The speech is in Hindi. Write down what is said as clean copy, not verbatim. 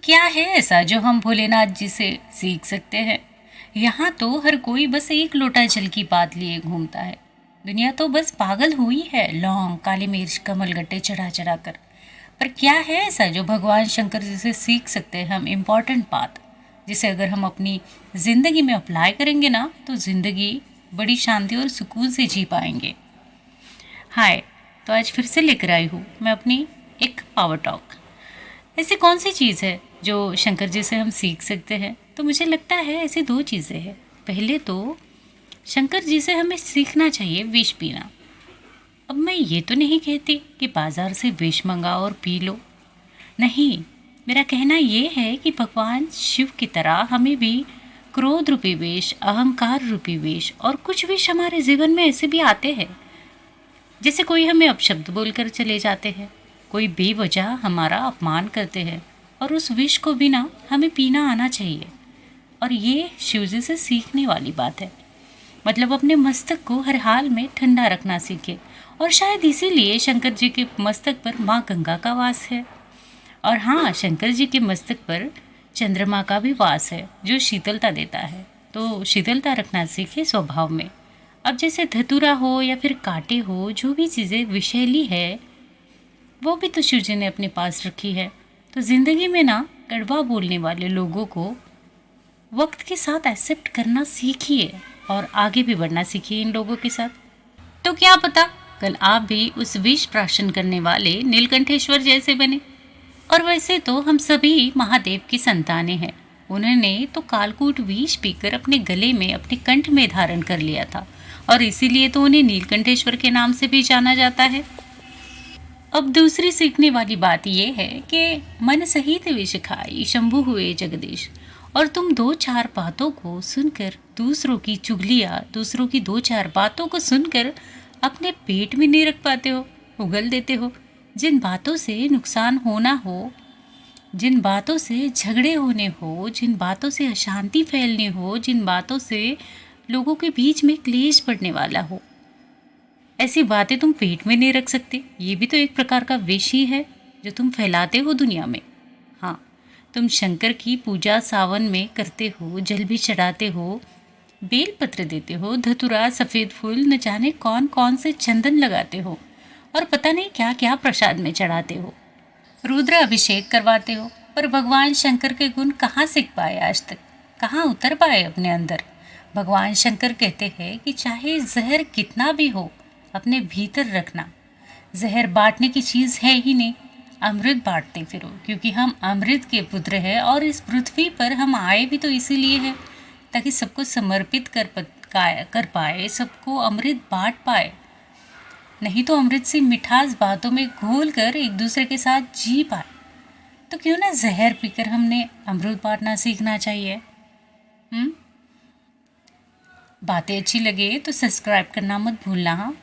क्या है ऐसा जो हम भोलेनाथ जी से सीख सकते हैं? यहाँ तो हर कोई बस एक लोटा जल की बात लिए घूमता है। दुनिया तो बस पागल हुई है लौंग काली मिर्च कमल गट्टे चढ़ा चढ़ा कर। पर क्या है ऐसा जो भगवान शंकर जी से सीख सकते हैं हम, इम्पोर्टेंट बात जिसे अगर हम अपनी ज़िंदगी में अप्लाई करेंगे ना तो ज़िंदगी बड़ी शांति और सुकून से जी पाएंगे। हाय, तो आज फिर से लेकर आई हूँ मैं अपनी एक पावर टॉक। ऐसी कौन सी चीज़ है जो शंकर जी से हम सीख सकते हैं? तो मुझे लगता है ऐसी दो चीज़ें हैं। पहले तो शंकर जी से हमें सीखना चाहिए विष पीना। अब मैं ये तो नहीं कहती कि बाज़ार से विष मंगाओ और पी लो, नहीं। मेरा कहना ये है कि भगवान शिव की तरह हमें भी क्रोध रूपी विष, अहंकार रूपी विष और कुछ विष हमारे जीवन में ऐसे भी आते हैं। जैसे कोई हमें अपशब्द बोलकर चले जाते हैं, कोई बेवजह हमारा अपमान करते हैं, और उस विष को भी ना हमें पीना आना चाहिए। और ये शिवजी से सीखने वाली बात है। मतलब अपने मस्तक को हर हाल में ठंडा रखना सीखे। और शायद इसीलिए शंकर जी के मस्तक पर माँ गंगा का वास है। और हाँ, शंकर जी के मस्तक पर चंद्रमा का भी वास है जो शीतलता देता है। तो शीतलता रखना सीखे स्वभाव में। अब जैसे धतूरा हो या फिर कांटे हो, जो भी चीज़ें विषैली है वो भी तो शिव जी ने अपने पास रखी है। तो ज़िंदगी में ना कड़वा बोलने वाले लोगों को वक्त के साथ एक्सेप्ट करना सीखिए और आगे भी बढ़ना सीखिए इन लोगों के साथ। तो क्या पता कल आप भी उस विष प्राशन करने वाले नीलकंठेश्वर जैसे बने। और वैसे तो हम सभी महादेव की संतानें हैं। उन्होंने तो कालकूट विष पीकर अपने गले में, अपने कंठ में धारण कर लिया था, और इसीलिए तो उन्हें नीलकंठेश्वर के नाम से भी जाना जाता है। अब दूसरी सीखने वाली बात यह है कि मन सहित विष खाई शंभु हुए जगदीश। और तुम दो चार बातों को सुनकर, दूसरों की चुगलियाँ, दूसरों की दो चार बातों को सुनकर अपने पेट में नहीं रख पाते हो, उगल देते हो। जिन बातों से नुकसान होना हो, जिन बातों से झगड़े होने हो, जिन बातों से अशांति फैलनी हो, जिन बातों से लोगों के बीच में क्लेश पड़ने वाला हो, ऐसी बातें तुम पेट में नहीं रख सकते। ये भी तो एक प्रकार का विष ही है जो तुम फैलाते हो दुनिया में। हाँ, तुम शंकर की पूजा सावन में करते हो, जल भी चढ़ाते हो, बेल पत्र देते हो, धतूरा, सफ़ेद फूल, न जाने कौन कौन से चंदन लगाते हो, और पता नहीं क्या क्या प्रसाद में चढ़ाते हो, रुद्र अभिषेक करवाते हो। पर भगवान शंकर के गुण कहाँ सीख पाए आज तक, कहाँ उतर पाए अपने अंदर? भगवान शंकर कहते हैं कि चाहे जहर कितना भी हो अपने भीतर रखना। जहर बांटने की चीज़ है ही नहीं, अमृत बांटते फिरो, क्योंकि हम अमृत के पुत्र हैं। और इस पृथ्वी पर हम आए भी तो इसीलिए है ताकि सबको समर्पित कर पाए, सबको अमृत बांट पाए। नहीं तो अमृत से मिठास बातों में घोल कर एक दूसरे के साथ जी पाए। तो क्यों ना जहर पीकर हमने अमृत बांटना सीखना चाहिए। बातें अच्छी लगे तो सब्सक्राइब करना मत भूलना। हाँ।